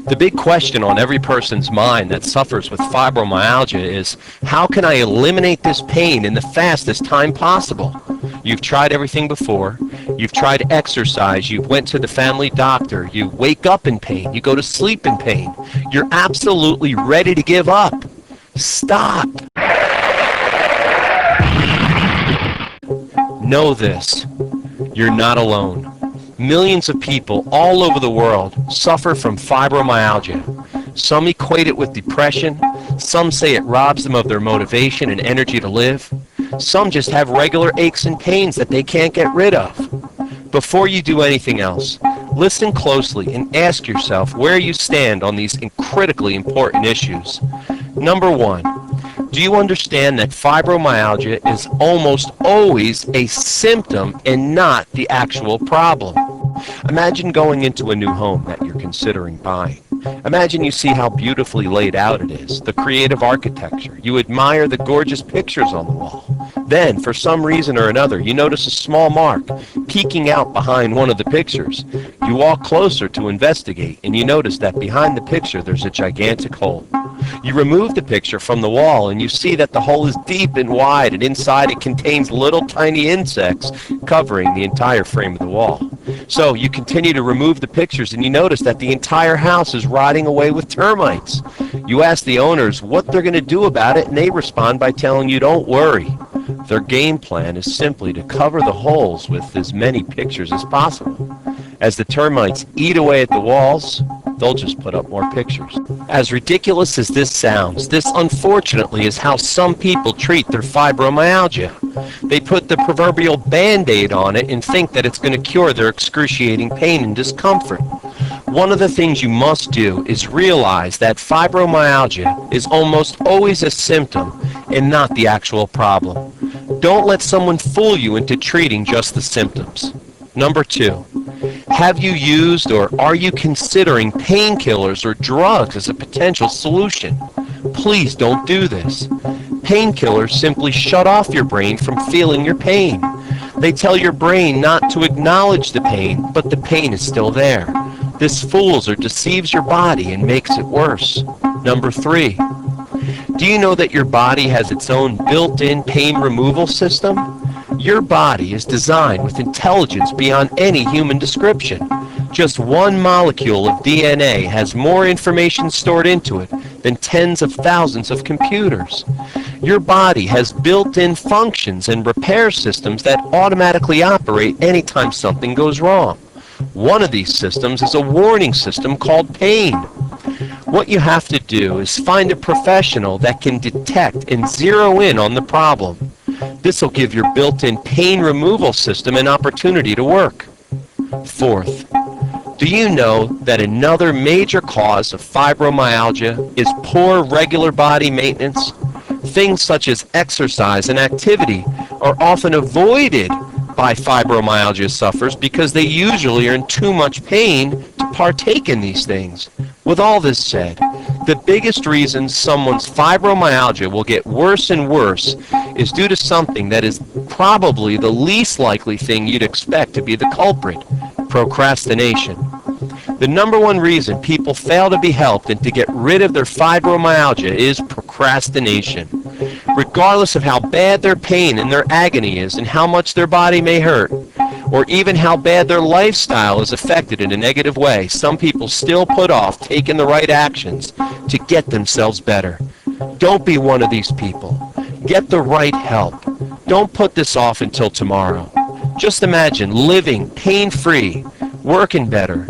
The big question on every person's mind that suffers with fibromyalgia is, how can I eliminate this pain in the fastest time possible? You've tried everything before. You've tried exercise. You went to the family doctor. You wake up in pain. You go to sleep in pain. You're absolutely ready to give up. Stop. Know this. You're not alone. Millions of people all over the world suffer from fibromyalgia. Some equate it with depression. Some say it robs them of their motivation and energy to live. Some just have regular aches and pains that they can't get rid of. Before you do anything else, listen closely and ask yourself where you stand on these critically important issues. Number one, do you understand that fibromyalgia is almost always a symptom and not the actual problem? Imagine going into a new home that you're considering buying. Imagine you see how beautifully laid out it is, the creative architecture. You admire the gorgeous pictures on the wall. Then, for some reason or another, you notice a small mark peeking out behind one of the pictures. You walk closer to investigate, and you notice that behind the picture there's a gigantic hole. You remove the picture from the wall, and you see that the hole is deep and wide, and inside it contains little tiny insects covering the entire frame of the wall. So you continue to remove the pictures, and you notice that the entire house is rotting away with termites. You ask the owners what they're going to do about it, and they respond by telling you, don't worry. Their game plan is simply to cover the holes with as many pictures as possible. As the termites eat away at the walls, they'll just put up more pictures. As ridiculous as this sounds, this unfortunately is how some people treat their fibromyalgia. They put the proverbial Band-Aid on it and think that it's going to cure their excruciating pain and discomfort. One of the things you must do is realize that fibromyalgia is almost always a symptom and not the actual problem. Don't let someone fool you into treating just the symptoms. Number two, have you used or are you considering painkillers or drugs as a potential solution? Please don't do this. Painkillers simply shut off your brain from feeling your pain. They tell your brain not to acknowledge the pain, but the pain is still there. This fools or deceives your body and makes it worse. Number three, do you know that your body has its own built-in pain removal system? Your body is designed with intelligence beyond any human description. Just one molecule of DNA has more information stored into it than tens of thousands of computers. Your body has built-in functions and repair systems that automatically operate anytime something goes wrong. One of these systems is a warning system called pain. What you have to do is find a professional that can detect and zero in on the problem. This will give your built-in pain removal system an opportunity to work. Fourth, do you know that another major cause of fibromyalgia is poor regular body maintenance? Things such as exercise and activity are often avoided by fibromyalgia sufferers because they usually are in too much pain to partake in these things. With all this said, the biggest reason someone's fibromyalgia will get worse and worse is due to something that is probably the least likely thing you'd expect to be the culprit: procrastination. The number one reason people fail to be helped and to get rid of their fibromyalgia is procrastination. Regardless of how bad their pain and their agony is and how much their body may hurt, or even how bad their lifestyle is affected in a negative way, some people still put off taking the right actions to get themselves better. Don't be one of these people. Get the right help. Don't put this off until tomorrow. Just imagine living pain-free, working better,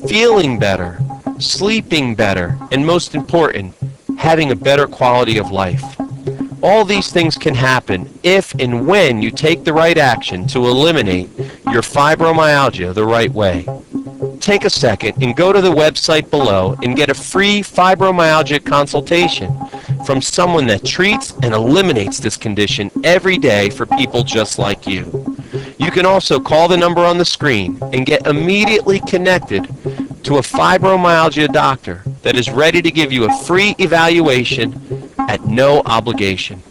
feeling better, sleeping better, and most important, having a better quality of life. All these things can happen if and when you take the right action to eliminate your fibromyalgia the right way. Take a second and go to the website below and get a free fibromyalgia consultation from someone that treats and eliminates this condition every day for people just like you. You can also call the number on the screen and get immediately connected to a fibromyalgia doctor that is ready to give you a free evaluation at no obligation.